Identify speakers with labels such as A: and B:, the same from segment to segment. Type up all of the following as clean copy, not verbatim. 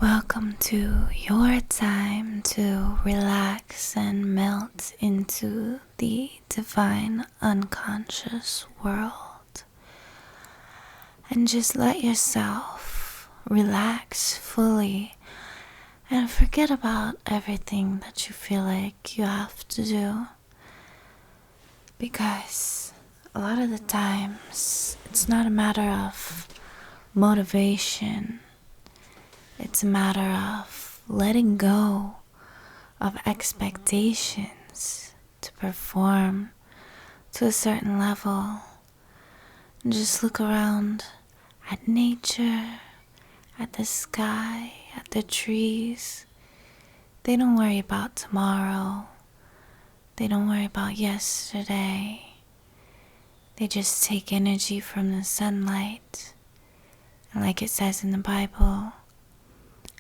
A: Welcome to your time to relax and melt into the divine unconscious world. And just let yourself relax fully and forget about everything that you feel like you have to do. Because a lot of the times it's not a matter of motivation. It's a matter of letting go of expectations to perform to a certain level. And just look around at nature, at the sky, at the trees. They don't worry about tomorrow. They don't worry about yesterday. They just take energy from the sunlight. And like it says in the Bible,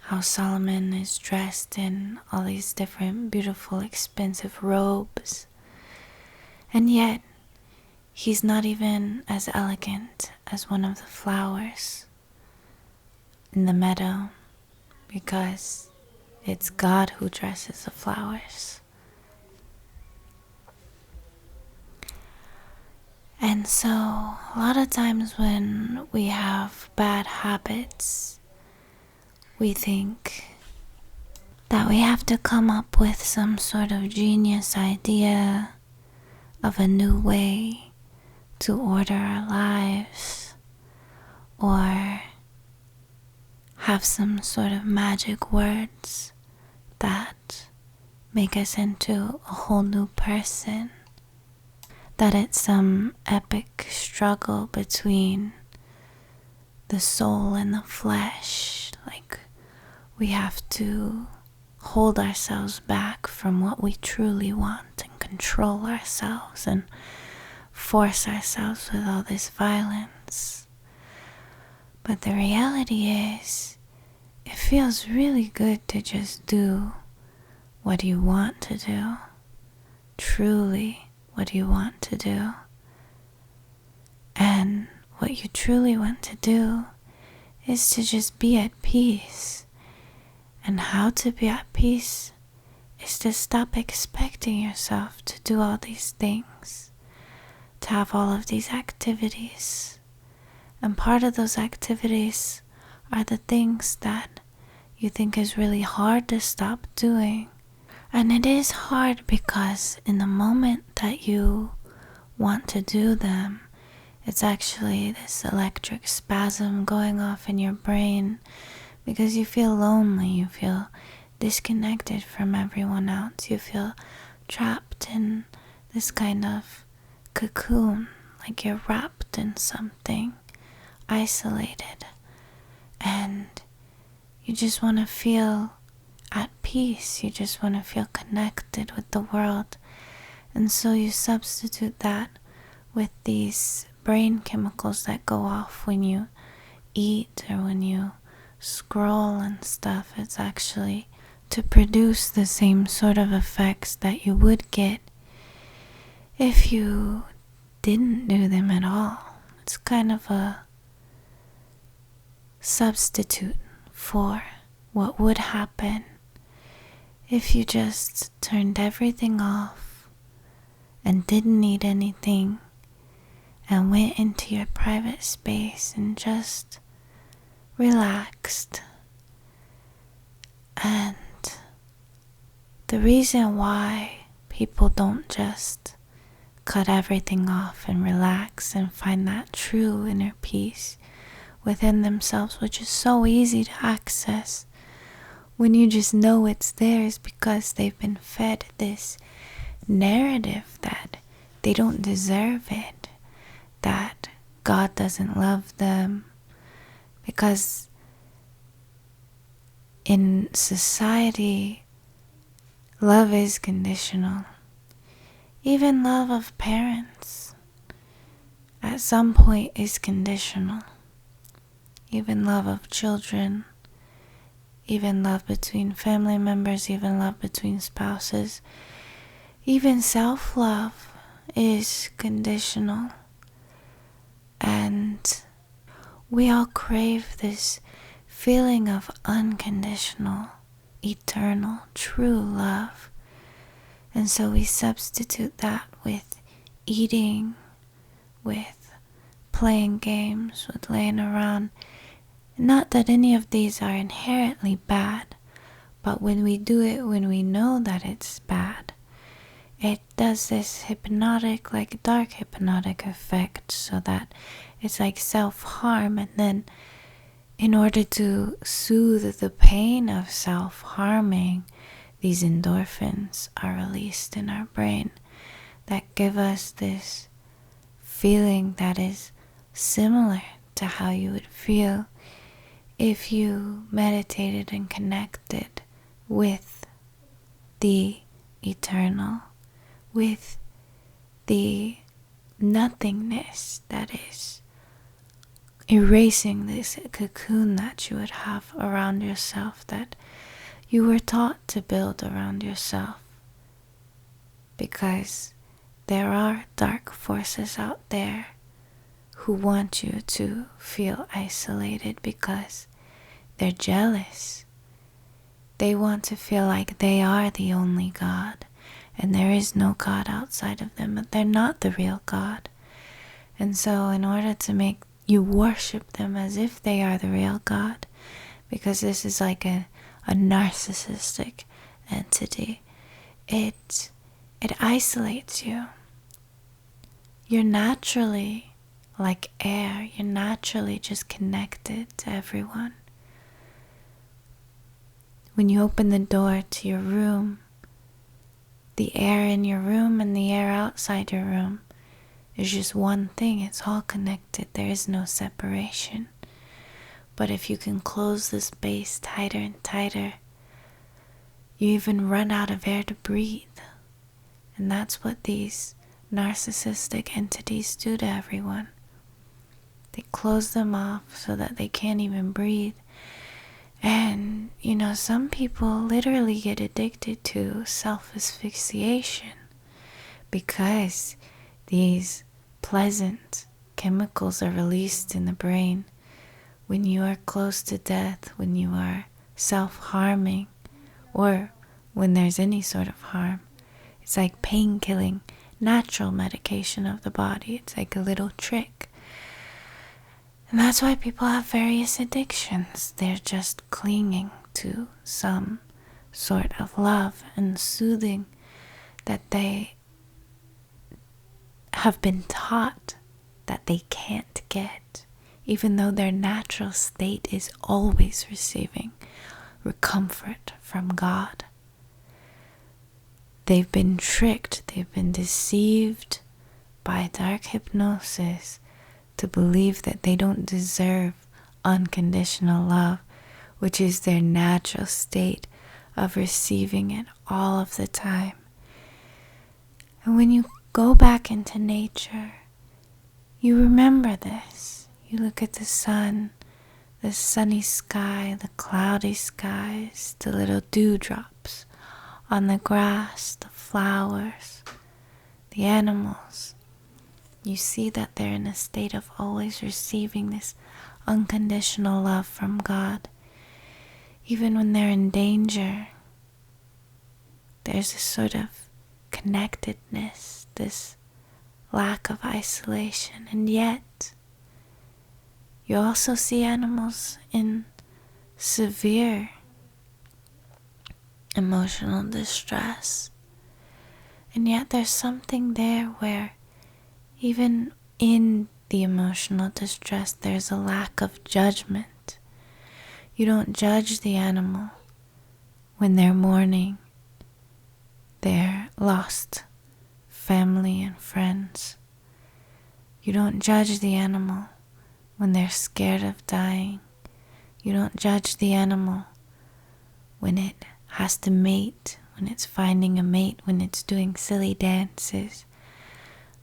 A: how Solomon is dressed in all these different beautiful expensive robes, and yet he's not even as elegant as one of the flowers in the meadow, because it's God who dresses the flowers. And so a lot of times when we have bad habits, we think that we have to come up with some sort of genius idea of a new way to order our lives, or have some sort of magic words that make us into a whole new person. That it's some epic struggle between the soul and the flesh, like we have to hold ourselves back from what we truly want and control ourselves and force ourselves with all this violence. But the reality is, it feels really good to just do what you want to do, truly what you want to do. And what you truly want to do is to just be at peace. And how to be at peace is to stop expecting yourself to do all these things, to have all of these activities. And part of those activities are the things that you think is really hard to stop doing. And it is hard because in the moment that you want to do them, it's actually this electric spasm going off in your brain, because you feel lonely, you feel disconnected from everyone else, you feel trapped in this kind of cocoon, like you're wrapped in something, isolated, and you just want to feel at peace, you just want to feel connected with the world. And so you substitute that with these brain chemicals that go off when you eat or when you scroll and stuff. It's actually to produce the same sort of effects that you would get if you didn't do them at all. It's kind of a substitute for what would happen if you just turned everything off and didn't eat anything and went into your private space and just relaxed. And the reason why people don't just cut everything off and relax and find that true inner peace within themselves, which is so easy to access when you just know it's theirs, because they've been fed this narrative that they don't deserve it, that God doesn't love them, because in society, love is conditional. Even love of parents at some point is conditional. Even love of children, even love between family members, even love between spouses, even self-love is conditional. And we all crave this feeling of unconditional, eternal, true love. And so we substitute that with eating, with playing games, with laying around. Not that any of these are inherently bad, but when we do it when we know that it's bad, it does this hypnotic, like dark hypnotic effect, so that it's like self-harm. And then in order to soothe the pain of self-harming, these endorphins are released in our brain that give us this feeling that is similar to how you would feel if you meditated and connected with the eternal, with the nothingness that is erasing this cocoon that you would have around yourself, that you were taught to build around yourself. Because there are dark forces out there who want you to feel isolated because they're jealous. They want to feel like they are the only God and there is no God outside of them, but they're not the real God. And so in order to make you worship them as if they are the real God, because this is like a narcissistic entity, it isolates you. You're naturally like air. You're naturally just connected to everyone. When you open the door to your room, the air in your room and the air outside your room is just one thing. It's all connected. There is no separation. But if you can close the space tighter and tighter, you even run out of air to breathe. And that's what these narcissistic entities do to everyone. They close them off so that they can't even breathe. And, some people literally get addicted to self-asphyxiation because these pleasant chemicals are released in the brain when you are close to death, when you are self-harming, or when there's any sort of harm. It's like pain-killing, natural medication of the body. It's like a little trick. And that's why people have various addictions. They're just clinging to some sort of love and soothing that they have been taught that they can't get, even though their natural state is always receiving comfort from God. They've been tricked, they've been deceived by dark hypnosis to believe that they don't deserve unconditional love, which is their natural state of receiving it all of the time. And when you go back into nature, you remember this. You look at the sun, the sunny sky, the cloudy skies, the little dewdrops on the grass, the flowers, the animals. You see that they're in a state of always receiving this unconditional love from God. Even when they're in danger, there's a sort of connectedness, this lack of isolation. And yet, you also see animals in severe emotional distress. And yet there's something there where even in the emotional distress, there's a lack of judgment. You don't judge the animal when they're mourning their lost family and friends. You don't judge the animal when they're scared of dying. You don't judge the animal when it has to mate, when it's finding a mate, when it's doing silly dances,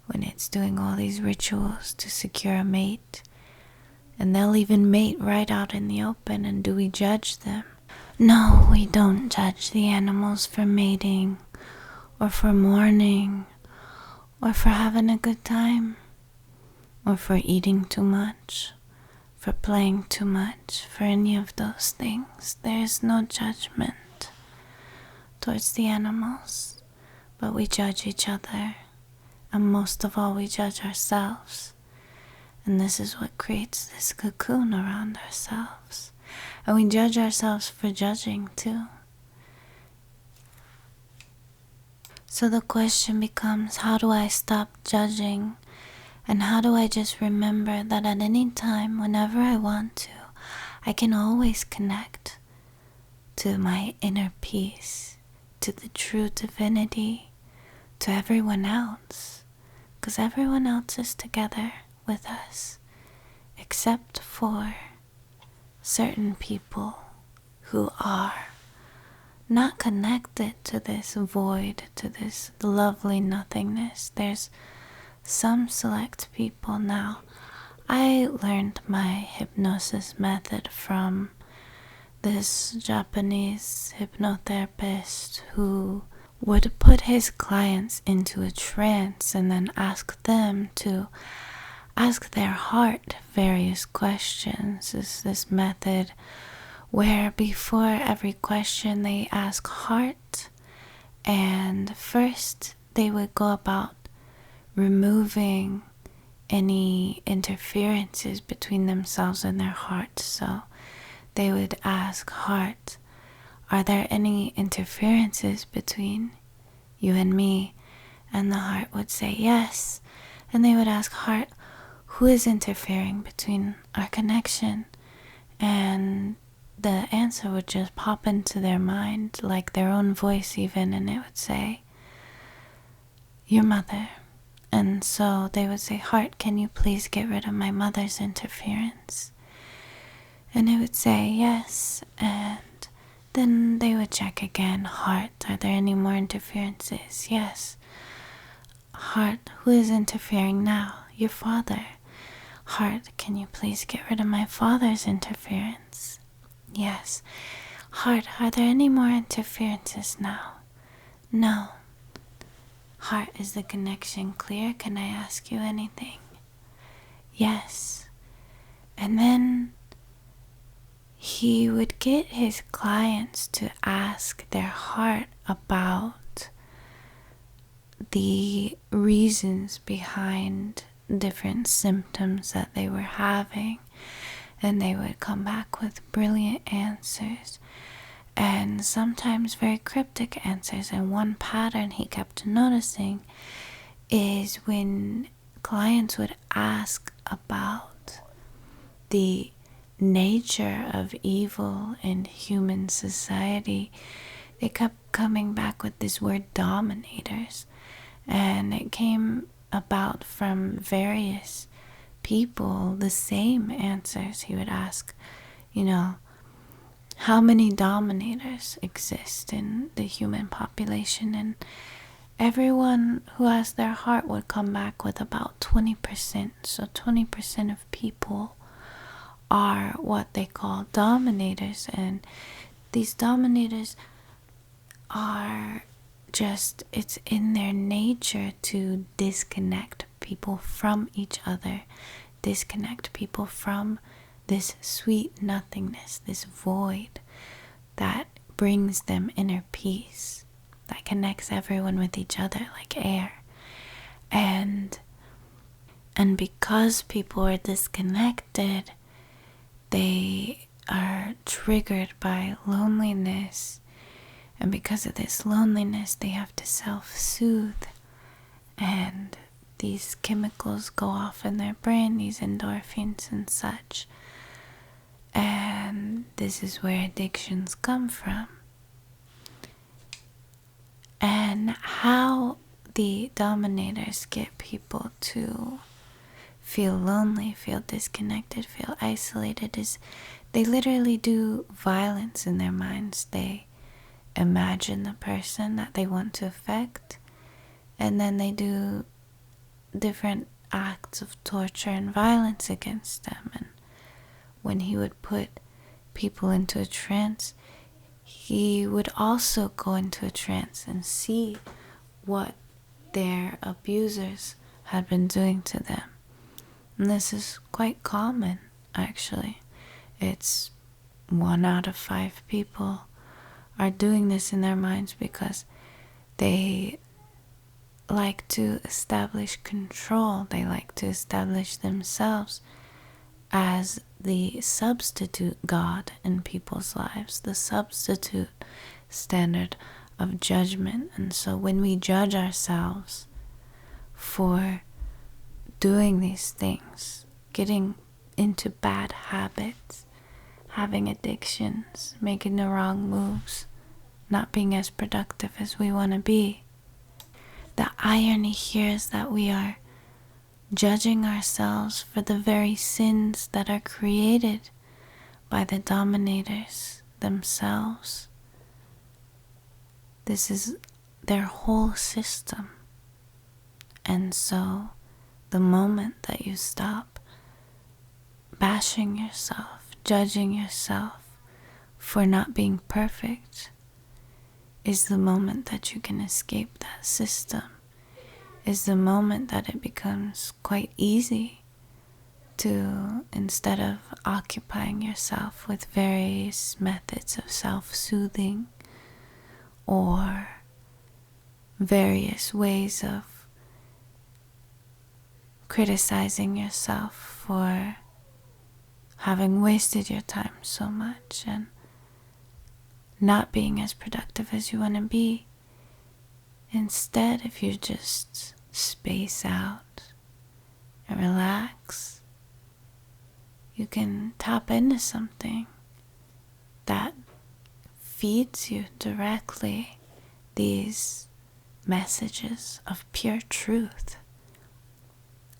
A: when it's doing all these rituals to secure a mate. And they'll even mate right out in the open. And do we judge them? No, we don't judge the animals for mating, or for mourning, or for having a good time, or for eating too much, for playing too much, for any of those things. There is no judgment towards the animals, but we judge each other, and most of all we judge ourselves. And this is what creates this cocoon around ourselves. And we judge ourselves for judging too. So the question becomes, how do I stop judging? And how do I just remember that at any time, whenever I want to, I can always connect to my inner peace, to the true divinity, to everyone else. Because everyone else is together with us, except for certain people who are not connected to this void, to this lovely nothingness. There's some select people now. I learned my hypnosis method from this Japanese hypnotherapist who would put his clients into a trance and then ask them to ask their heart various questions. Is this method where before every question they ask heart, and first they would go about removing any interferences between themselves and their heart. So they would ask heart, are there any interferences between you and me? And the heart would say yes. And they would ask heart, who is interfering between our connection? And the answer would just pop into their mind, like their own voice even, and it would say, your mother. And so they would say, heart, can you please get rid of my mother's interference? And it would say yes. And then they would check again, heart, are there any more interferences? Yes. Heart, who is interfering now? Your father. Heart, can you please get rid of my father's interference? Yes. Heart, are there any more interferences now? No. Heart, is the connection clear? Can I ask you anything? Yes. And then he would get his clients to ask their heart about the reasons behind different symptoms that they were having, and they would come back with brilliant answers and sometimes very cryptic answers. And one pattern he kept noticing is when clients would ask about the nature of evil in human society, they kept coming back with this word dominators, and it came about from various people, the same answers. He would ask, how many dominators exist in the human population? And everyone who asked their heart would come back with about 20%. So 20% of people are what they call dominators. And these dominators are just, it's in their nature to disconnect people from each other, disconnect people from this sweet nothingness, this void that brings them inner peace, that connects everyone with each other like air. And because people are disconnected, they are triggered by loneliness. And because of this loneliness, they have to self-soothe. And these chemicals go off in their brain, these endorphins and such. And this is where addictions come from. And how the dominators get people to feel lonely, feel disconnected, feel isolated is they literally do violence in their minds. They imagine the person that they want to affect, and then they do different acts of torture and violence against them. And when he would put people into a trance, he would also go into a trance and see what their abusers had been doing to them. And this is quite common. actually. It's 1 out of 5 people are doing this in their minds because they like to establish control. They like to establish themselves as the substitute God in people's lives, the substitute standard of judgment. And so when we judge ourselves for doing these things, getting into bad habits, having addictions, making the wrong moves, not being as productive as we want to be, the irony here is that we are judging ourselves for the very sins that are created by the dominators themselves. This is their whole system. And so the moment that you stop bashing yourself, judging yourself for not being perfect, is the moment that you can escape that system, is the moment that it becomes quite easy to, instead of occupying yourself with various methods of self-soothing or various ways of criticizing yourself for having wasted your time so much and not being as productive as you want to be. Instead, if you just space out and relax, you can tap into something that feeds you directly these messages of pure truth.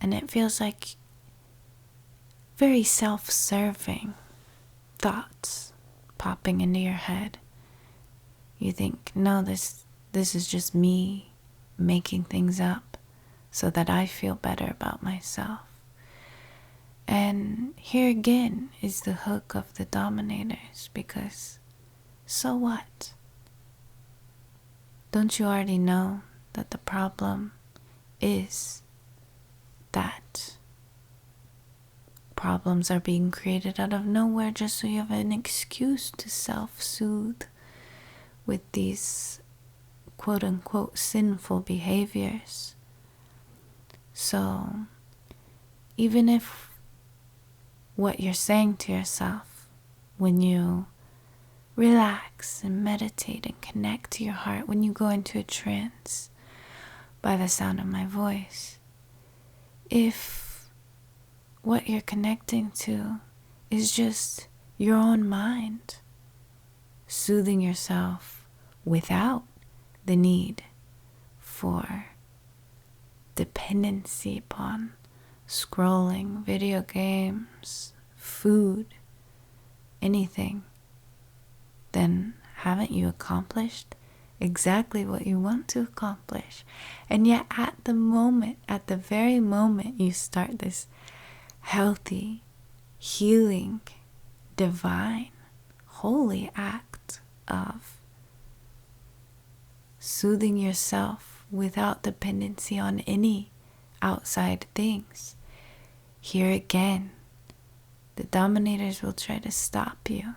A: And it feels like very self-serving thoughts popping into your head. You think, no, this is just me making things up so that I feel better about myself. And here again is the hook of the dominators, because so what? Don't you already know that the problem is that problems are being created out of nowhere just so you have an excuse to self-soothe with these quote-unquote sinful behaviors? So even if what you're saying to yourself when you relax and meditate and connect to your heart, when you go into a trance by the sound of my voice, if what you're connecting to is just your own mind, soothing yourself without the need for dependency upon scrolling, video games, food, anything, then haven't you accomplished exactly what you want to accomplish? And yet at the very moment you start this healthy, healing, divine, holy act of soothing yourself without dependency on any outside things, here again, the dominators will try to stop you.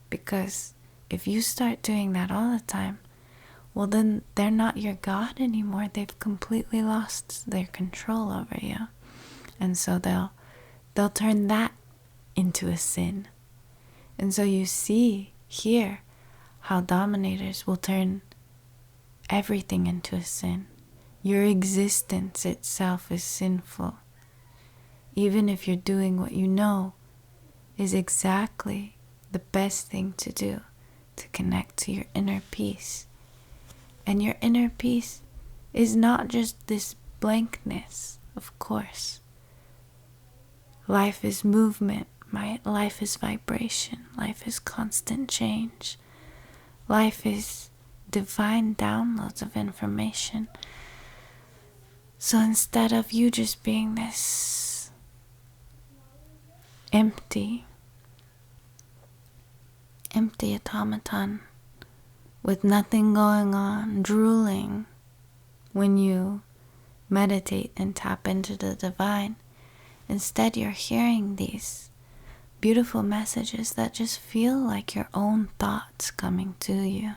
A: Because if you start doing that all the time, well, then they're not your God anymore. They've completely lost their control over you. And so they'll turn that into a sin. And so you see here how dominators will turn everything into a sin. Your existence itself is sinful, even if you're doing what you know is exactly the best thing to do to connect to your inner peace. And your inner peace is not just this blankness, of course. Life is movement. Life is vibration. Life is constant change. Life is divine downloads of information. So instead of you just being this empty automaton with nothing going on, drooling when you meditate and tap into the divine, instead you're hearing these beautiful messages that just feel like your own thoughts coming to you.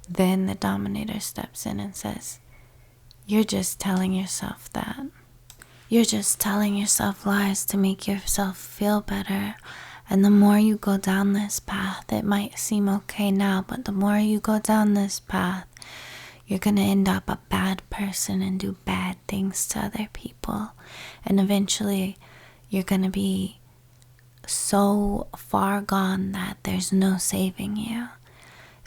A: Then the dominator steps in and says, you're just telling yourself that. You're just telling yourself lies to make yourself feel better. And the more you go down this path, it might seem okay now, but the more you go down this path, you're going to end up a bad person and do bad things to other people. And eventually, you're going to be so far gone that there's no saving you.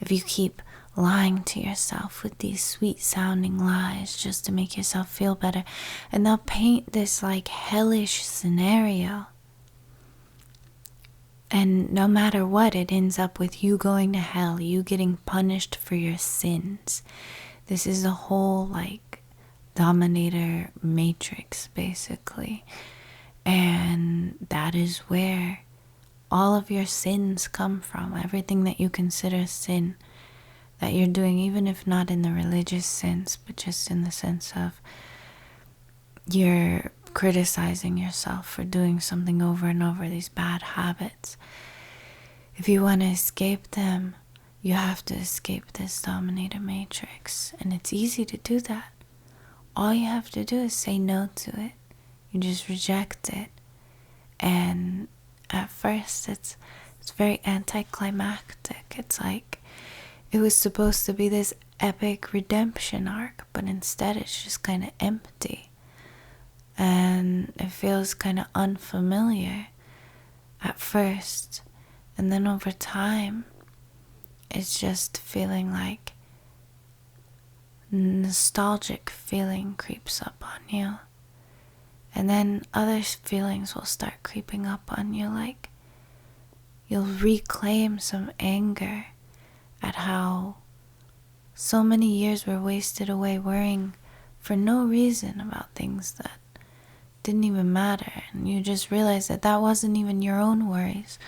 A: If you keep lying to yourself with these sweet sounding lies just to make yourself feel better, and they'll paint this like hellish scenario, and no matter what, it ends up with you going to hell, you getting punished for your sins. This is a whole like dominator matrix basically, and that is where all of your sins come from. Everything that you consider sin that you're doing, even if not in the religious sense, but just in the sense of you're criticizing yourself for doing something over and over, these bad habits. If you want to escape them, you have to escape this dominator matrix, and it's easy to do that. All you have to do is say no to it. You just reject it, and at first it's very anticlimactic. It's like it was supposed to be this epic redemption arc, but instead it's just kind of empty. And it feels kind of unfamiliar at first. And then over time, it's just feeling like nostalgic feeling creeps up on you. And then other feelings will start creeping up on you, like you'll reclaim some anger at how so many years were wasted away worrying for no reason about things that didn't even matter, and you just realize that that wasn't even your own worries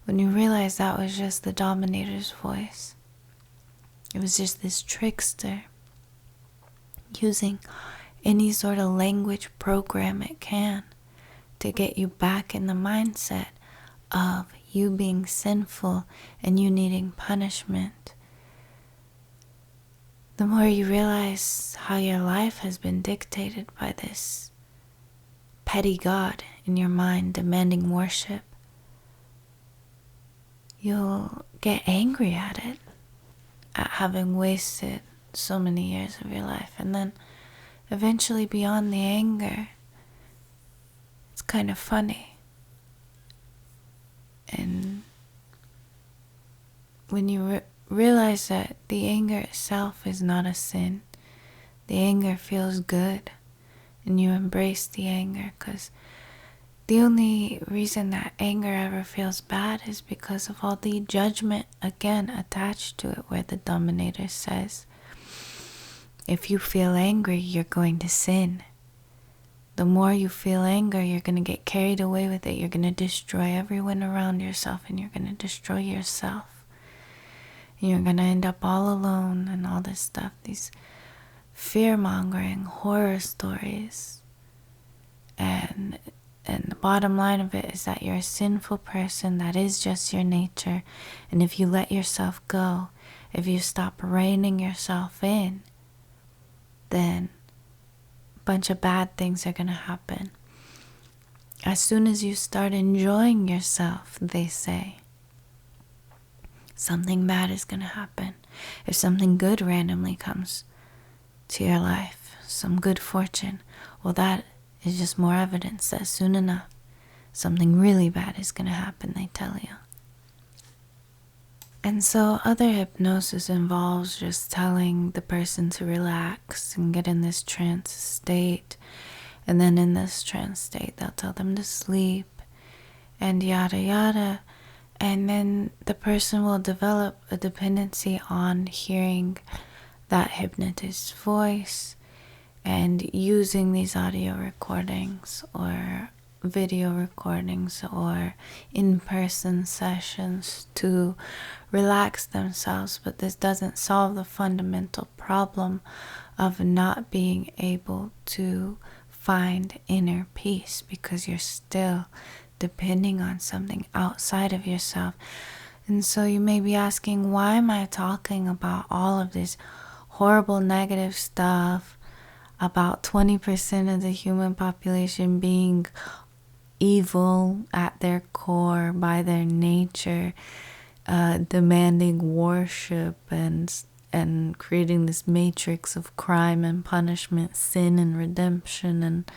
A: when you realize that was just the dominator's voice. It was just this trickster using any sort of language program it can to get you back in the mindset of you being sinful and you needing punishment. The more you realize how your life has been dictated by this petty God in your mind demanding worship, you'll get angry at it, at having wasted so many years of your life. And then eventually, beyond the anger, it's kind of funny. And when you realize that the anger itself is not a sin, the anger feels good, and you embrace the anger, because the only reason that anger ever feels bad is because of all the judgment again attached to it, where the dominator says, if you feel angry, you're going to sin. The more you feel anger, you're going to get carried away with it. You're going to destroy everyone around yourself, and you're going to destroy yourself. And you're going to end up all alone and all this stuff, these fear-mongering horror stories. And the bottom line of it is that you're a sinful person. That is just your nature. And if you let yourself go, if you stop reining yourself in, then a bunch of bad things are going to happen. As soon as you start enjoying yourself, they say, something bad is going to happen. If something good randomly comes to your life, some good fortune, well, that is just more evidence that soon enough, something really bad is going to happen, they tell you. And so other hypnosis involves just telling the person to relax and get in this trance state. And then in this trance state, they'll tell them to sleep and yada yada. And then the person will develop a dependency on hearing that hypnotist's voice and using these audio recordings or video recordings or in-person sessions to relax themselves. But this doesn't solve the fundamental problem of not being able to find inner peace, because you're still depending on something outside of yourself. And so you may be asking, why am I talking about all of this horrible negative stuff about 20% of the human population being evil at their core by their nature, demanding worship and creating this matrix of crime and punishment, sin and redemption, and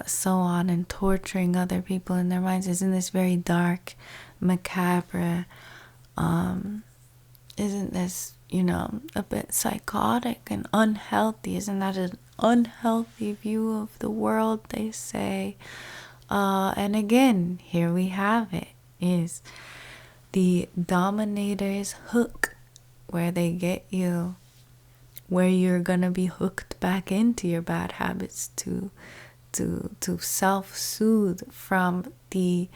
A: so on, and torturing other people in their minds? Isn't this very dark, macabre? Isn't this, a bit psychotic and unhealthy? Isn't that an unhealthy view of the world, they say? And again, here we have it, is the dominator's hook, where they get you, where you're gonna be hooked back into your bad habits to self-soothe from the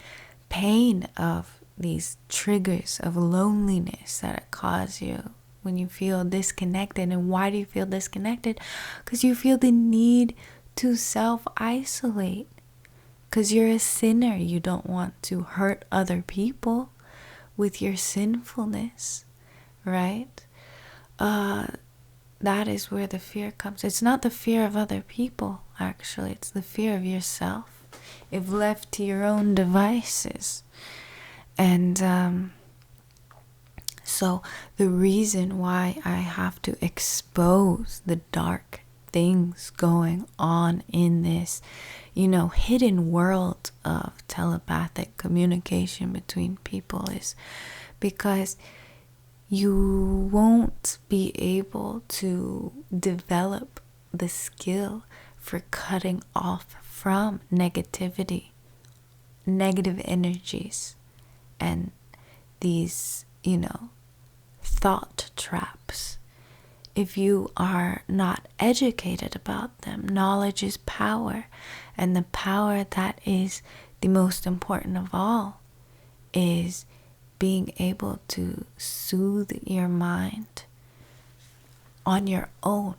A: pain of these triggers of loneliness that it causes you when you feel disconnected. And why do you feel disconnected? Because you feel the need to self-isolate. Because you're a sinner. You don't want to hurt other people with your sinfulness, right? That is where the fear comes. It's not the fear of other people, actually. It's the fear of yourself, if left to your own devices. And so the reason why I have to expose the dark things going on in this, hidden world of telepathic communication between people is because you won't be able to develop the skill for cutting off from negativity, negative energies, and these, thought traps. If you are not educated about them, knowledge is power, and the power that is the most important of all is being able to soothe your mind on your own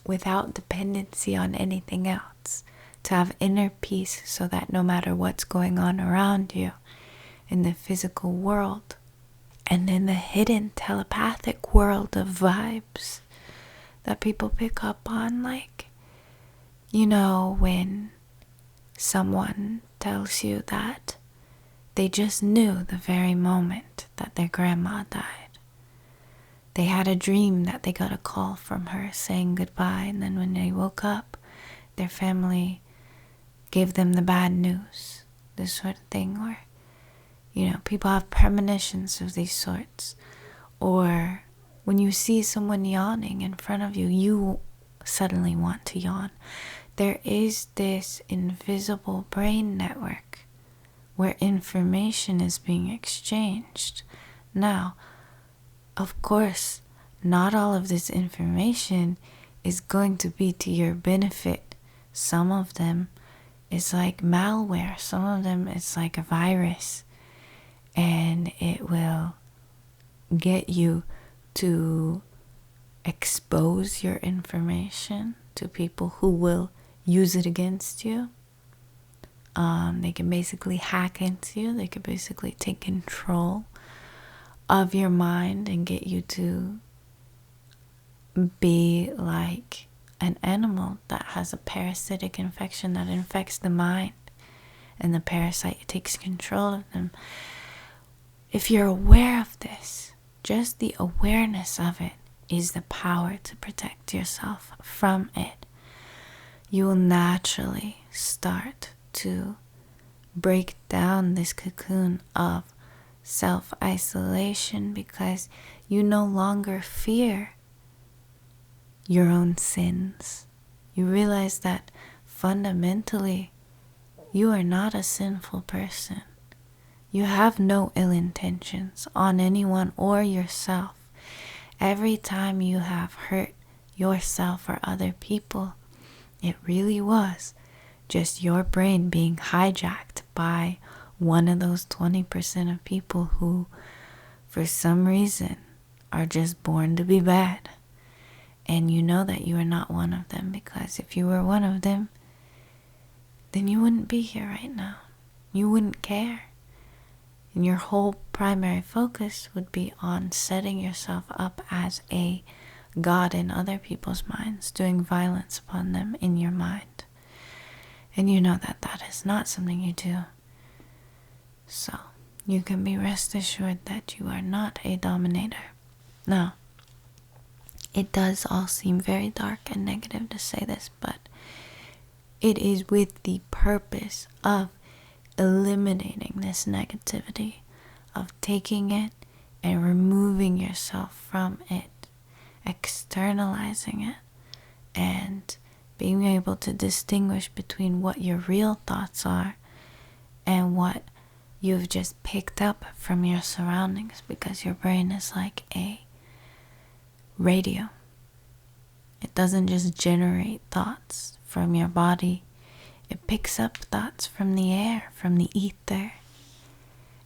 A: without dependency on anything else, to have inner peace so that no matter what's going on around you in the physical world and in the hidden telepathic world of vibes that people pick up on, like, when someone tells you that they just knew the very moment that their grandma died. They had a dream that they got a call from her saying goodbye, and then when they woke up, their family gave them the bad news. This sort of thing. Or, people have premonitions of these sorts. Or when you see someone yawning in front of you, you suddenly want to yawn. There is this invisible brain network where information is being exchanged. Now, of course, not all of this information is going to be to your benefit. Some of them is like malware. Some of them is like a virus. And it will get you to expose your information to people who will use it against you. They can basically hack into you. They can basically take control of your mind and get you to be like an animal that has a parasitic infection that infects the mind, and the parasite takes control of them. If you're aware of this, just the awareness of it is the power to protect yourself from it. You will naturally start to break down this cocoon of self-isolation because you no longer fear your own sins. You realize that fundamentally you are not a sinful person. You have no ill intentions on anyone or yourself. Every time you have hurt yourself or other people, it really was just your brain being hijacked by one of those 20% of people who, for some reason, are just born to be bad. And you know that you are not one of them, because if you were one of them, then you wouldn't be here right now. You wouldn't care. And your whole primary focus would be on setting yourself up as a god in other people's minds, doing violence upon them in your mind. And you know that that is not something you do. So you can be rest assured that you are not a dominator. Now, it does all seem very dark and negative to say this, but it is with the purpose of eliminating this negativity, of taking it and removing yourself from it, externalizing it, and being able to distinguish between what your real thoughts are and what you've just picked up from your surroundings, because your brain is like a radio. It doesn't just generate thoughts from your body. It picks up thoughts from the air, from the ether.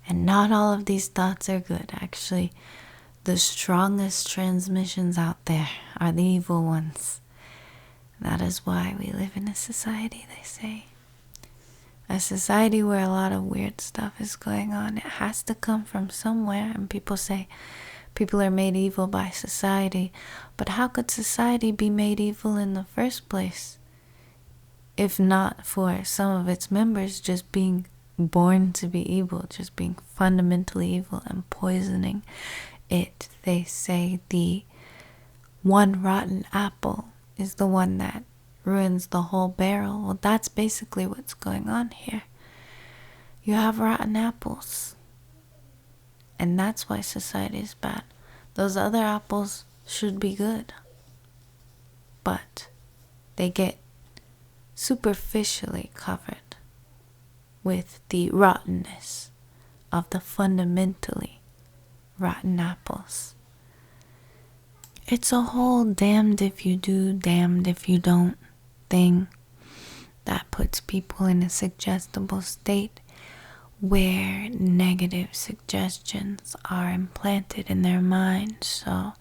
A: And not all of these thoughts are good. Actually, the strongest transmissions out there are the evil ones. That is why we live in a society, they say. A society where a lot of weird stuff is going on. It has to come from somewhere. And people say people are made evil by society. But how could society be made evil in the first place? If not for some of its members just being born to be evil, just being fundamentally evil and poisoning it. They say the one rotten apple is the one that ruins the whole barrel. Well, that's basically what's going on here. You have rotten apples. And that's why society is bad. Those other apples should be good. But they get superficially covered with the rottenness of the fundamentally rotten apples. It's a whole damned if you do, damned if you don't thing that puts people in a suggestible state where negative suggestions are implanted in their mind. So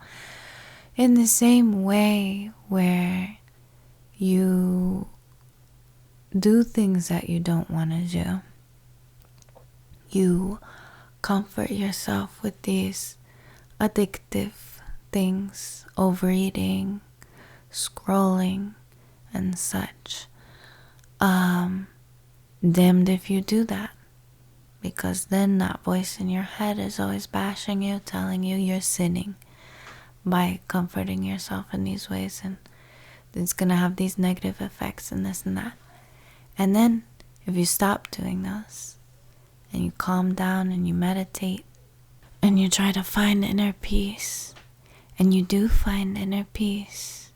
A: in the same way where you do things that you don't want to do, you comfort yourself with these addictive things, overeating, scrolling, and such. Damned if you do that, because then that voice in your head is always bashing you, telling you you're sinning by comforting yourself in these ways, and it's going to have these negative effects and this and that. And then if you stop doing those and you calm down and you meditate and you try to find inner peace, and you do find inner peace,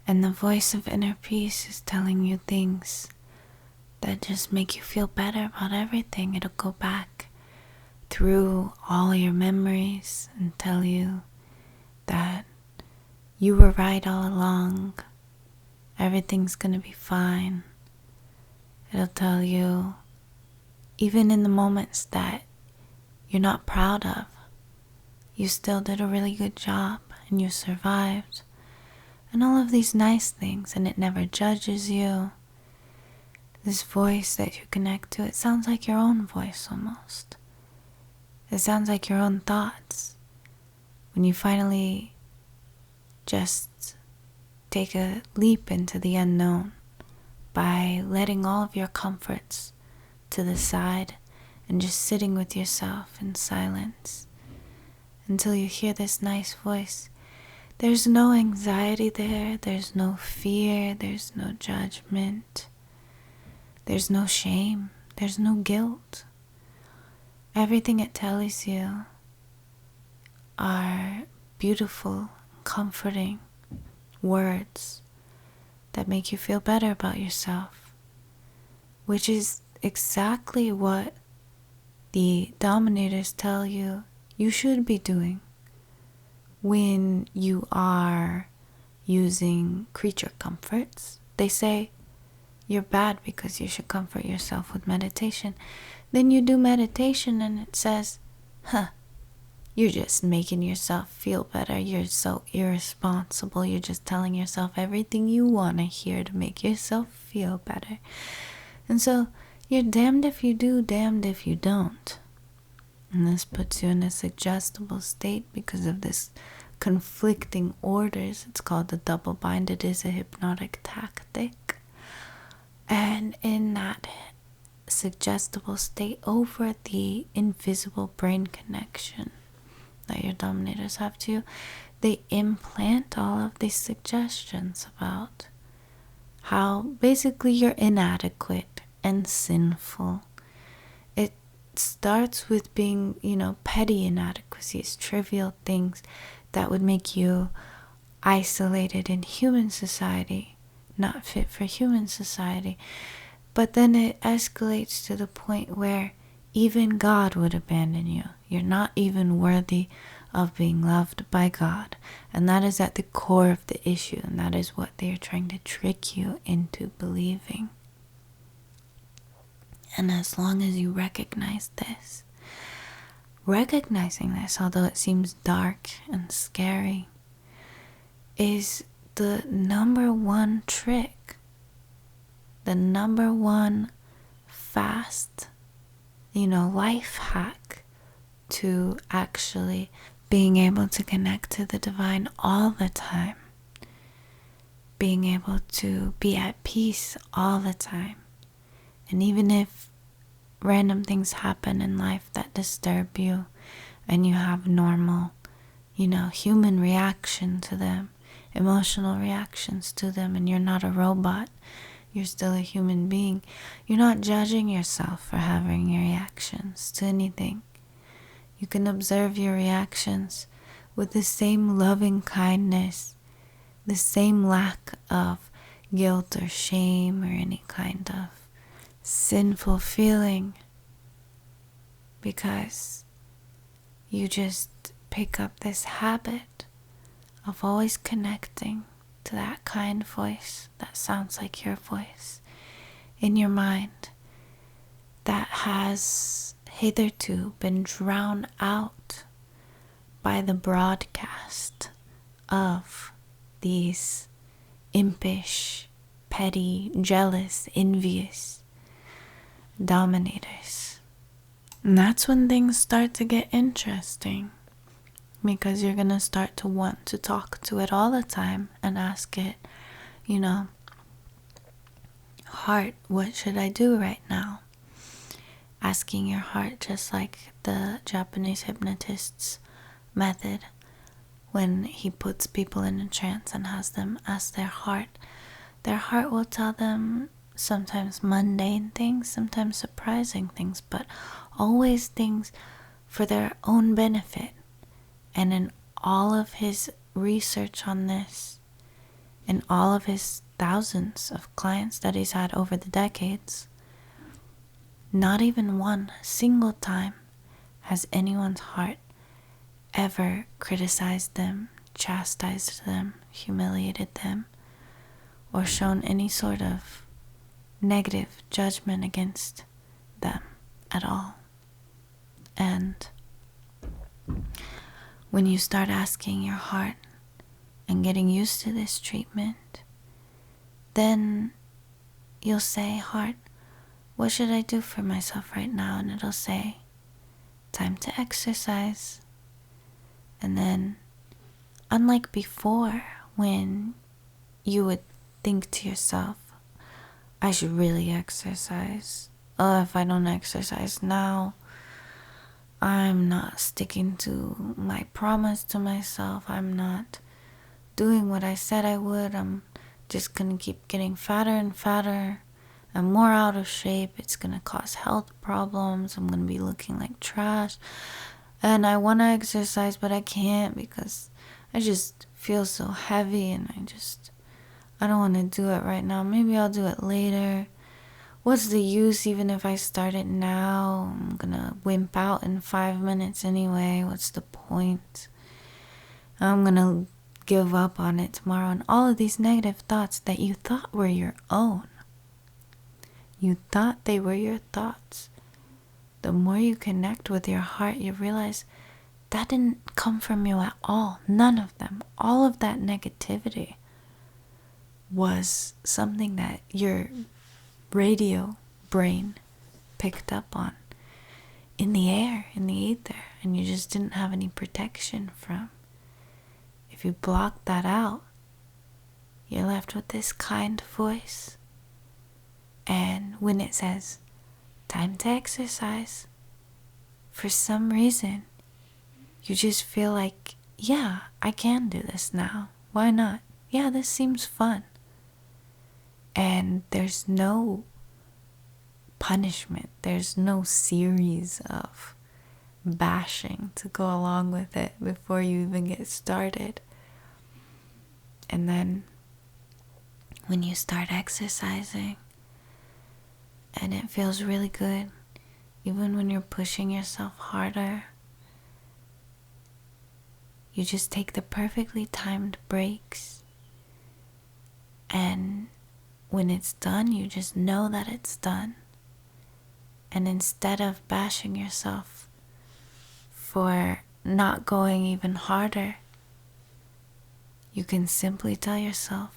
A: and the voice of inner peace is telling you things that just make you feel better about everything. It'll go back through all your memories and tell you that you were right all along. Everything's gonna be fine. It'll tell you, even in the moments that you're not proud of, you still did a really good job and you survived. And all of these nice things, and it never judges you. This voice that you connect to, it sounds like your own voice almost. It sounds like your own thoughts. When you finally just take a leap into the unknown by letting all of your comforts to the side and just sitting with yourself in silence until you hear this nice voice. There's no anxiety there, there's no fear, there's no judgment, there's no shame, there's no guilt. Everything it tells you are beautiful, comforting words that make you feel better about yourself, which is exactly what the dominators tell you you should be doing when you are using creature comforts. They say you're bad because you should comfort yourself with meditation. Then you do meditation and it says, you're just making yourself feel better. You're so irresponsible. You're just telling yourself everything you want to hear to make yourself feel better. And so you're damned if you do, damned if you don't. And this puts you in a suggestible state because of this conflicting orders. It's called the double bind. It is a hypnotic tactic. And in that suggestible state, over the invisible brain connection that your dominators have to you, they implant all of these suggestions about how basically you're inadequate and sinful. It starts with being, petty inadequacies, trivial things that would make you isolated in human society, not fit for human society. But then it escalates to the point where even God would abandon you. You're not even worthy of being loved by God. And that is at the core of the issue. And that is what they are trying to trick you into believing. And as long as you recognize this, recognizing this, although it seems dark and scary, is the number one trick, the number one fast, life hack to actually being able to connect to the divine all the time, being able to be at peace all the time. And even if random things happen in life that disturb you and you have normal, human reaction to them, emotional reactions to them, and you're not a robot, you're still a human being, you're not judging yourself for having your reactions to anything. You can observe your reactions with the same loving kindness, the same lack of guilt or shame or any kind of sinful feeling, because you just pick up this habit of always connecting to that kind voice that sounds like your voice in your mind that has hitherto been drowned out by the broadcast of these impish, petty, jealous, envious dominators. And that's when things start to get interesting, because you're going to start to want to talk to it all the time and ask it, heart, what should I do right now? Asking your heart, just like the Japanese hypnotist's method, when he puts people in a trance and has them ask their heart will tell them sometimes mundane things, sometimes surprising things, but always things for their own benefit. And in all of his research on this, in all of his thousands of clients that he's had over the decades, not even one single time has anyone's heart ever criticized them, chastised them, humiliated them, or shown any sort of negative judgment against them at all. And when you start asking your heart and getting used to this treatment, then you'll say, heart, what should I do for myself right now? And it'll say, time to exercise. And then, unlike before, when you would think to yourself, I should really exercise. Oh, if I don't exercise now, I'm not sticking to my promise to myself. I'm not doing what I said I would. I'm just gonna keep getting fatter and fatter. I'm more out of shape. It's gonna cause health problems. I'm gonna be looking like trash. And I wanna exercise, but I can't because I just feel so heavy and I don't wanna do it right now. Maybe I'll do it later. What's the use even if I start it now? I'm gonna wimp out in 5 minutes anyway. What's the point? I'm gonna give up on it tomorrow. And all of these negative thoughts that you thought were your own. You thought they were your thoughts. The more you connect with your heart, you realize that didn't come from you at all. None of them. All of that negativity was something that your radio brain picked up on in the air, in the ether, and you just didn't have any protection from. If you block that out, you're left with this kind voice. And when it says, time to exercise, for some reason, you just feel like, yeah, I can do this now. Why not? Yeah, this seems fun. And there's no punishment. There's no series of bashing to go along with it before you even get started. And then when you start exercising and it feels really good, even when you're pushing yourself harder, you just take the perfectly timed breaks, and when it's done, you just know that it's done. And instead of bashing yourself for not going even harder, you can simply tell yourself,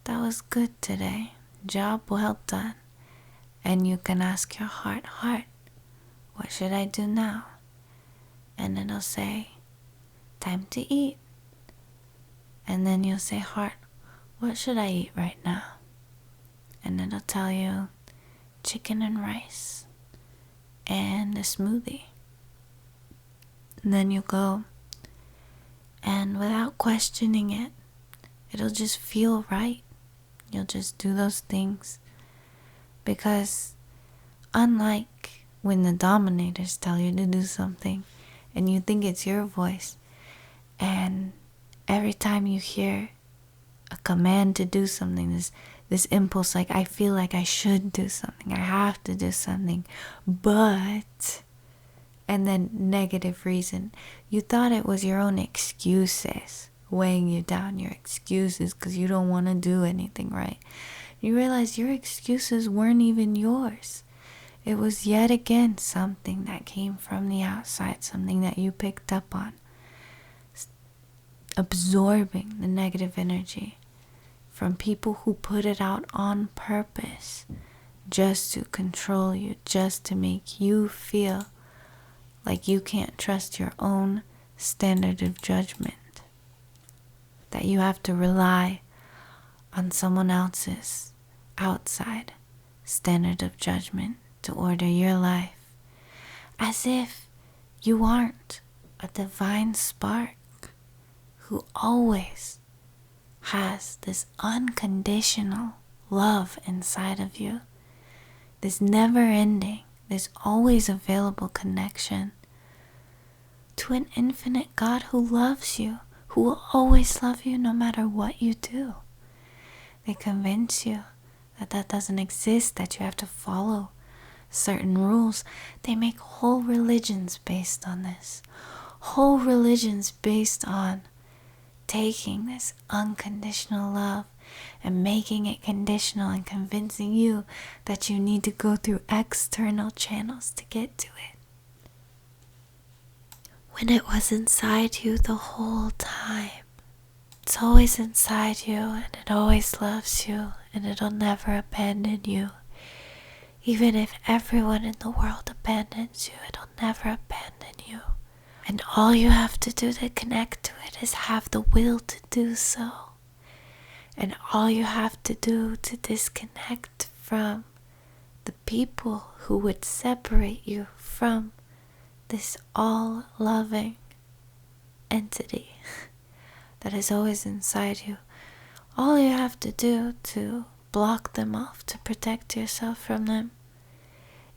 A: that was good today, job well done. And you can ask your heart, what should I do now? And it'll say, time to eat. And then you'll say, heart, what should I eat right now? And it'll tell you, chicken and rice and a smoothie. And then you go, and without questioning it, it'll just feel right. You'll just do those things. Because unlike when the dominators tell you to do something and you think it's your voice, and every time you hear a command to do something, this impulse, like, I feel like I should do something, I have to do something, but, and then negative reason. You thought it was your own excuses weighing you down, your excuses because you don't want to do anything right. You realize your excuses weren't even yours. It was yet again something that came from the outside, something that you picked up on, absorbing the negative energy from people who put it out on purpose, just to control you, just to make you feel like you can't trust your own standard of judgment, that you have to rely on someone else's outside standard of judgment to order your life, as if you aren't a divine spark who always has this unconditional love inside of you, this never-ending, this always available connection to an infinite God who loves you, who will always love you no matter what you do. They convince you that that doesn't exist, that you have to follow certain rules. They make whole religions based on this. Whole religions based on taking this unconditional love and making it conditional and convincing you that you need to go through external channels to get to it, when it was inside you the whole time. It's always inside you, and it always loves you, and it'll never abandon you. Even if everyone in the world abandons you, it'll never abandon you. And all you have to do to connect to it is have the will to do so. And all you have to do to disconnect from the people who would separate you from this all-loving entity that is always inside you, all you have to do to block them off, to protect yourself from them,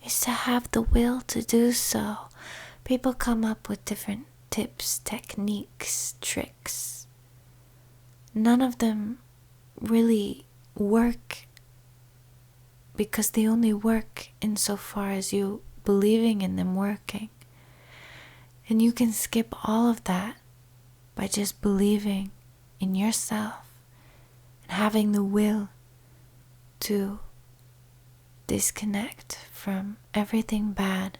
A: is to have the will to do so. People come up with different tips, techniques, tricks. None of them really work, because they only work insofar as you believing in them working. And you can skip all of that by just believing in yourself and having the will to disconnect from everything bad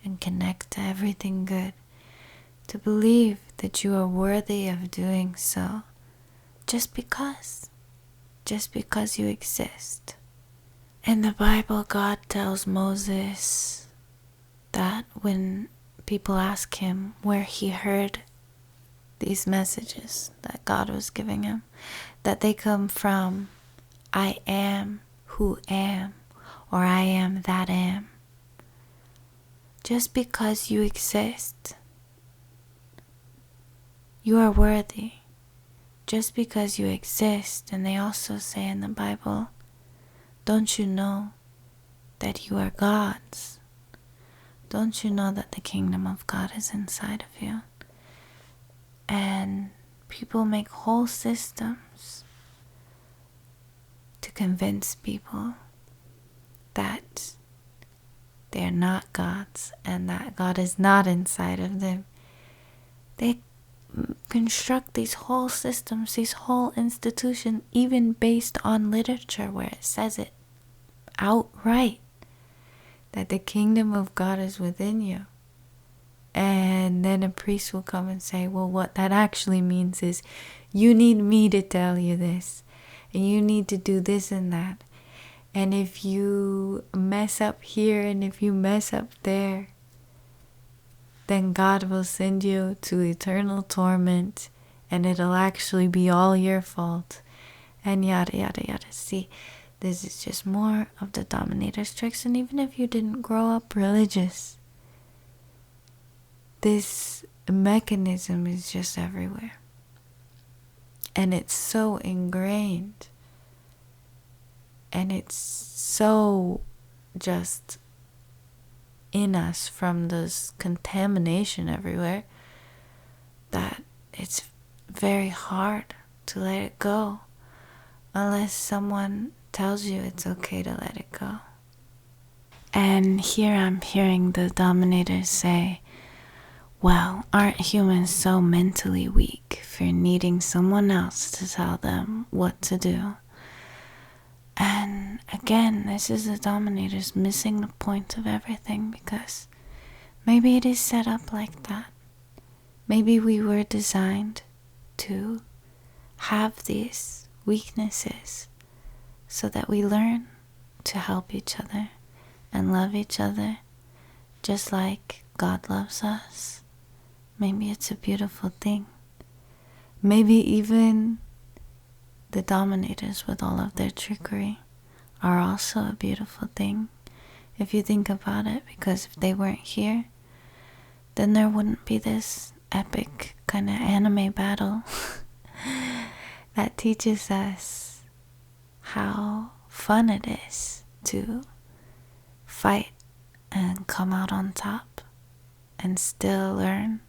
A: and connect to everything good. To believe that you are worthy of doing so just because you exist. In the Bible, God tells Moses that when people ask him where he heard these messages that God was giving him, that they come from I am who am, or I am that am. Just because you exist, you are worthy. Just because you exist. And they also say in the Bible, don't you know that you are God's? Don't you know that the kingdom of God is inside of you? And people make whole systems to convince people that they're not God's and that God is not inside of them. They construct these whole systems, these whole institutions, even based on literature where it says it outright that the kingdom of God is within you. And then a priest will come and say, well, what that actually means is you need me to tell you this, and you need to do this and that. And if you mess up here and if you mess up there, then God will send you to eternal torment, and it'll actually be all your fault, and yada yada yada. See, this is just more of the dominator's tricks. And even if you didn't grow up religious, this mechanism is just everywhere, and it's so ingrained, and it's so just in us from this contamination everywhere that it's very hard to let it go unless someone tells you it's okay to let it go. And here I'm hearing the dominators say, well, aren't humans so mentally weak for needing someone else to tell them what to do? And again, this is the dominators missing the point of everything, because maybe it is set up like that. Maybe we were designed to have these weaknesses so that we learn to help each other and love each other just like God loves us. Maybe it's a beautiful thing. Maybe even the dominators with all of their trickery are also a beautiful thing if you think about it, because if they weren't here, then there wouldn't be this epic kind of anime battle that teaches us how fun it is to fight and come out on top and still learn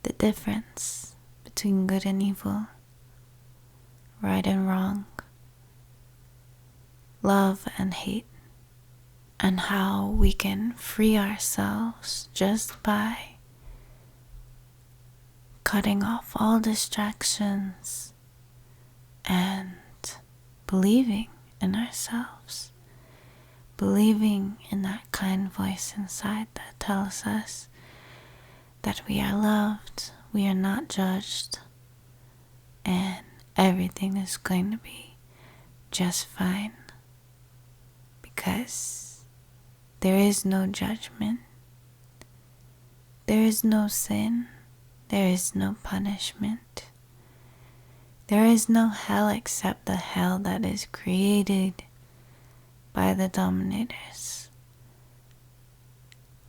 A: the difference between good and evil, right and wrong, love and hate, and how we can free ourselves just by cutting off all distractions and believing in ourselves, believing in that kind voice inside that tells us that we are loved, we are not judged, and everything is going to be just fine, because there is no judgment, there is no sin, there is no punishment, there is no hell except the hell that is created by the dominators.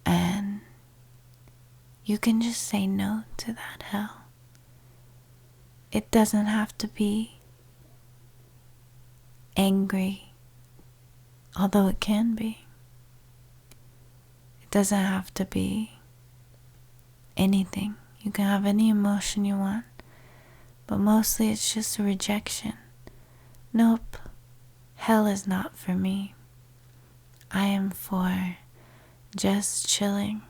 A: And you can just say no to that hell. It doesn't have to be angry, although it can be. It doesn't have to be anything. You can have any emotion you want, but mostly it's just a rejection. Nope, hell is not for me. I am for just chilling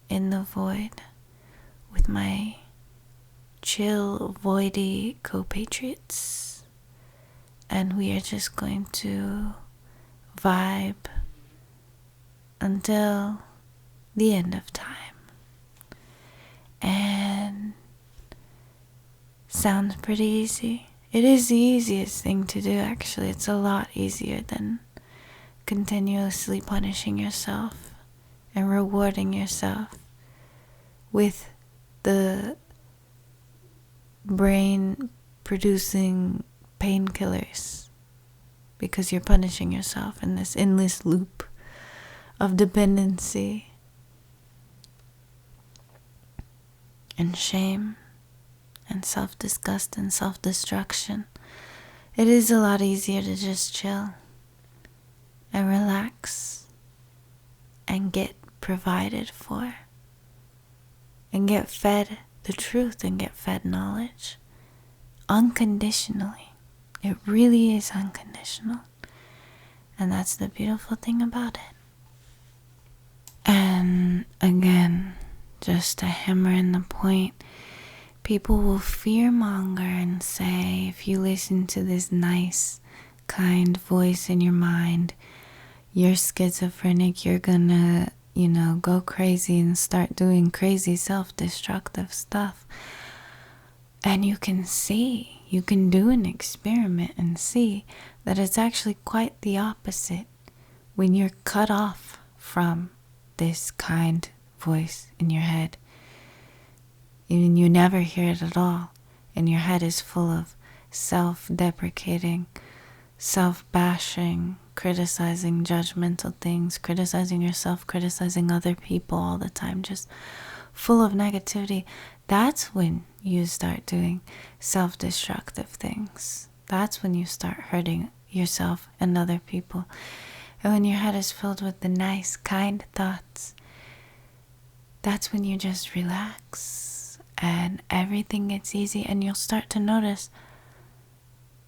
A: in the void with my chill, voidy co-patriots, and we are just going to vibe until the end of time. And sounds pretty easy, It is the easiest thing to do, actually. It's a lot easier than continuously punishing yourself and rewarding yourself with the brain producing painkillers, because you're punishing yourself in this endless loop of dependency and shame and self-disgust and self-destruction. It is a lot easier to just chill and relax and get provided for and get fed the truth and get fed knowledge unconditionally. It really is unconditional, and that's the beautiful thing about it. And again, just to hammer in the point, people will fearmonger and say, if you listen to this nice, kind voice in your mind, you're schizophrenic, you're gonna, go crazy and start doing crazy self-destructive stuff. And you can do an experiment and see that it's actually quite the opposite when you're cut off from this kind voice in your head. Even you never hear it at all, and your head is full of self-deprecating, self-bashing, criticizing judgmental things, criticizing yourself, criticizing other people all the time, just full of negativity. That's when you start doing self-destructive things. That's when you start hurting yourself and other people. And when your head is filled with the nice, kind thoughts, that's when you just relax and everything gets easy, and you'll start to notice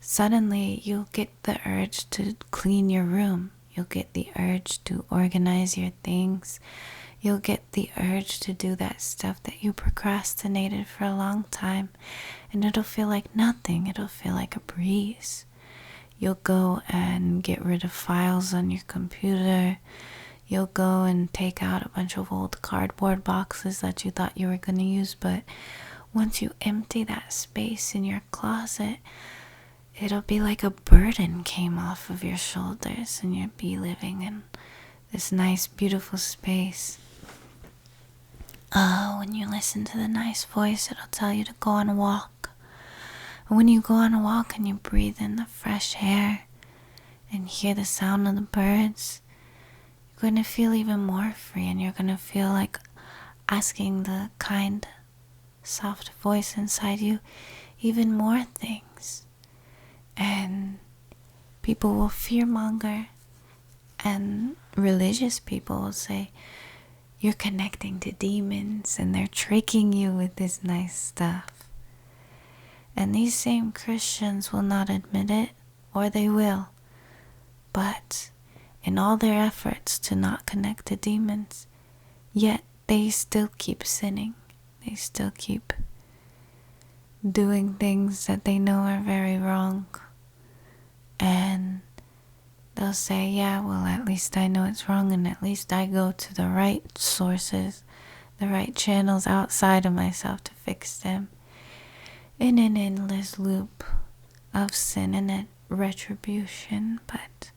A: suddenly you'll get the urge to clean your room. You'll get the urge to organize your things. You'll get the urge to do that stuff that you procrastinated for a long time, and it'll feel like nothing. It'll feel like a breeze. You'll go and get rid of files on your computer. You'll go and take out a bunch of old cardboard boxes that you thought you were going to use, but once you empty that space in your closet, it'll be like a burden came off of your shoulders, and you'll be living in this nice, beautiful space. When you listen to the nice voice, it'll tell you to go on a walk. And when you go on a walk and you breathe in the fresh air and hear the sound of the birds, you're going to feel even more free, and you're going to feel like asking the kind, soft voice inside you even more things. And people will fearmonger, and religious people will say, you're connecting to demons and they're tricking you with this nice stuff. And these same Christians will not admit it, or they will. But in all their efforts to not connect to demons, yet they still keep sinning. They still keep doing things that they know are very wrong. And they'll say, yeah, well, at least I know it's wrong, and at least I go to the right sources, the right channels outside of myself to fix them. In an endless loop of sin and retribution. But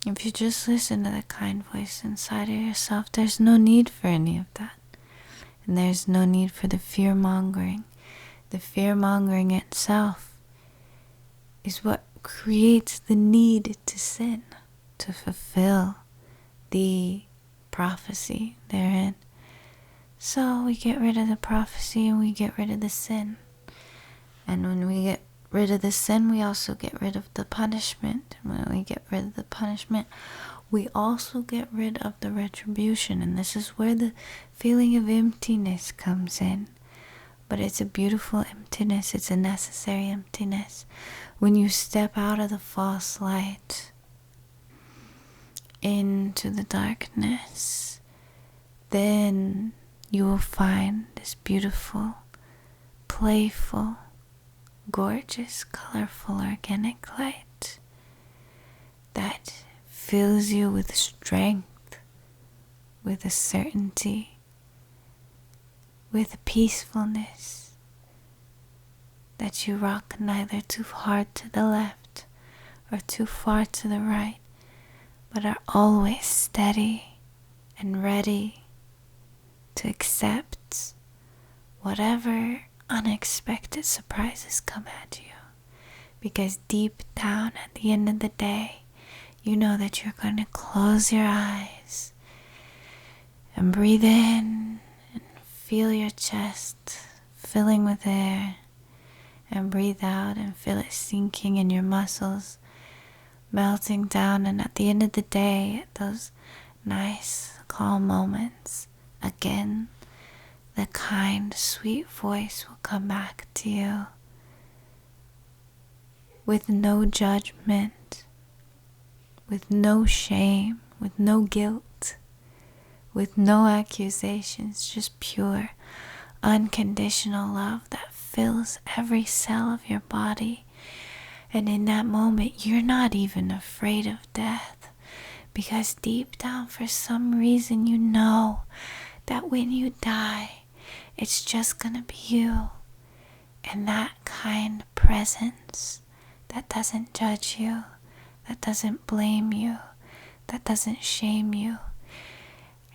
A: if you just listen to the kind voice inside of yourself, there's no need for any of that. And there's no need for the fear-mongering. The fear-mongering itself is what creates the need to sin, to fulfill the prophecy therein. So we get rid of the prophecy and we get rid of the sin. And when we get rid of the sin, we also get rid of the punishment. And when we get rid of the punishment, we also get rid of the retribution. And this is where the feeling of emptiness comes in. But it's a beautiful emptiness. It's a necessary emptiness. When you step out of the false light into the darkness, then you will find this beautiful, playful, gorgeous, colorful, organic light that fills you with strength, with a certainty, with a peacefulness, that you rock neither too hard to the left or too far to the right, but are always steady and ready to accept whatever unexpected surprises come at you. Because deep down at the end of the day, you know that you're going to close your eyes and breathe in and feel your chest filling with air, and breathe out and feel it sinking in your muscles, melting down. And at the end of the day, at those nice calm moments, again the kind sweet voice will come back to you with no judgment, with no shame, with no guilt, with no accusations, just pure unconditional love that fills every cell of your body. And in that moment, you're not even afraid of death, because deep down, for some reason, you know that when you die, it's just gonna be you and that kind presence that doesn't judge you, that doesn't blame you, that doesn't shame you.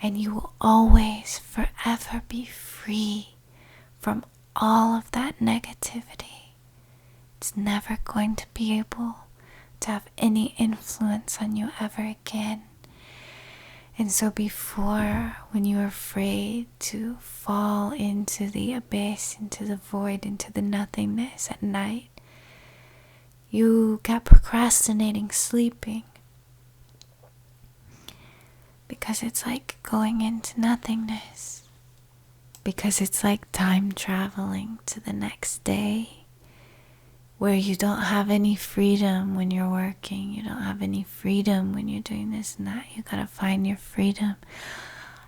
A: And you will always forever be free from all of that negativity. It's never going to be able to have any influence on you ever again. And so before, when you were afraid to fall into the abyss, into the void, into the nothingness at night, you kept procrastinating sleeping. Because it's like going into nothingness. Because it's like time traveling to the next day, where you don't have any freedom when you're working. You don't have any freedom when you're doing this and that. You gotta find your freedom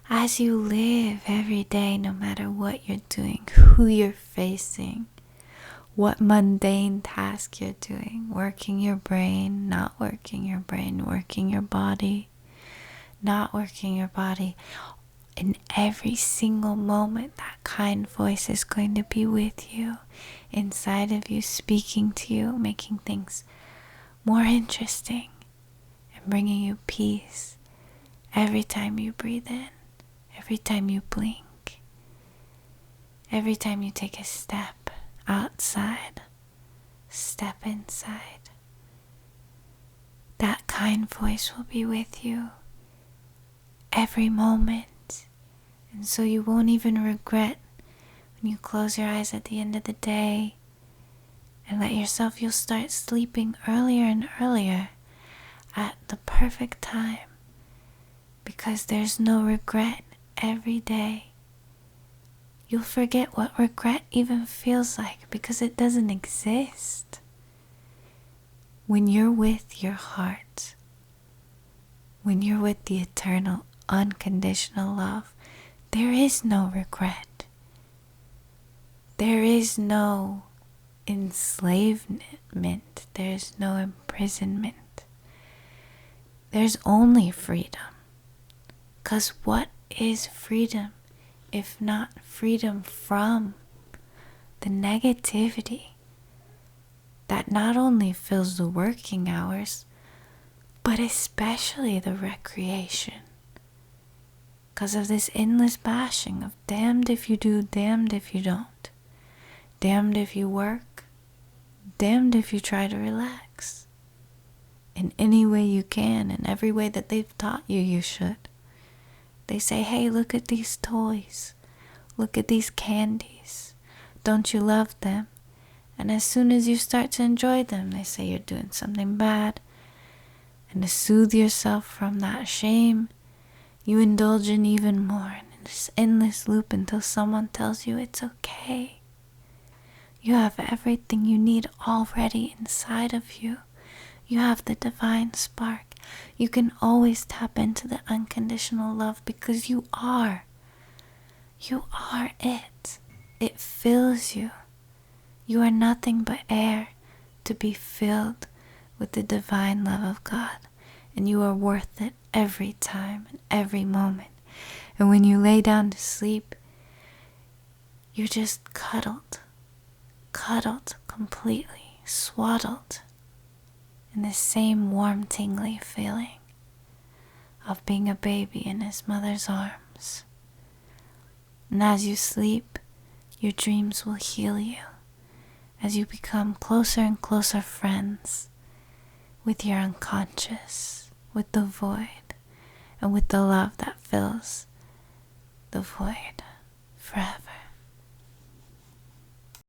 A: as you live every day, no matter what you're doing, who you're facing, what mundane task you're doing. Working your brain, not working your brain, working your body, not working your body. In every single moment, that kind voice is going to be with you, inside of you, speaking to you, making things more interesting and bringing you peace every time you breathe in, every time you blink, every time you take a step outside, step inside. That kind voice will be with you every moment. And so you won't even regret when you close your eyes at the end of the day and let yourself, you'll start sleeping earlier and earlier at the perfect time, because there's no regret every day. You'll forget what regret even feels like, because it doesn't exist. When you're with your heart, when you're with the eternal, unconditional love, there is no regret. There is no enslavement. There's no imprisonment. There's only freedom. Because what is freedom if not freedom from the negativity that not only fills the working hours, but especially the recreation? Because of this endless bashing of damned if you do, damned if you don't. Damned if you work, damned if you try to relax. In any way you can, in every way that they've taught you you should. They say, hey, look at these toys. Look at these candies. Don't you love them? And as soon as you start to enjoy them, they say you're doing something bad. And to soothe yourself from that shame, you indulge in even more in this endless loop until someone tells you it's okay. You have everything you need already inside of you. You have the divine spark. You can always tap into the unconditional love, because you are. You are it. It fills you. You are nothing but air to be filled with the divine love of God. And you are worth it every time and every moment. And when you lay down to sleep, you're just cuddled completely swaddled in the same warm, tingly feeling of being a baby in his mother's arms. And as you sleep, your dreams will heal you as you become closer and closer friends with your unconscious, with the void, and with the love that fills the void forever.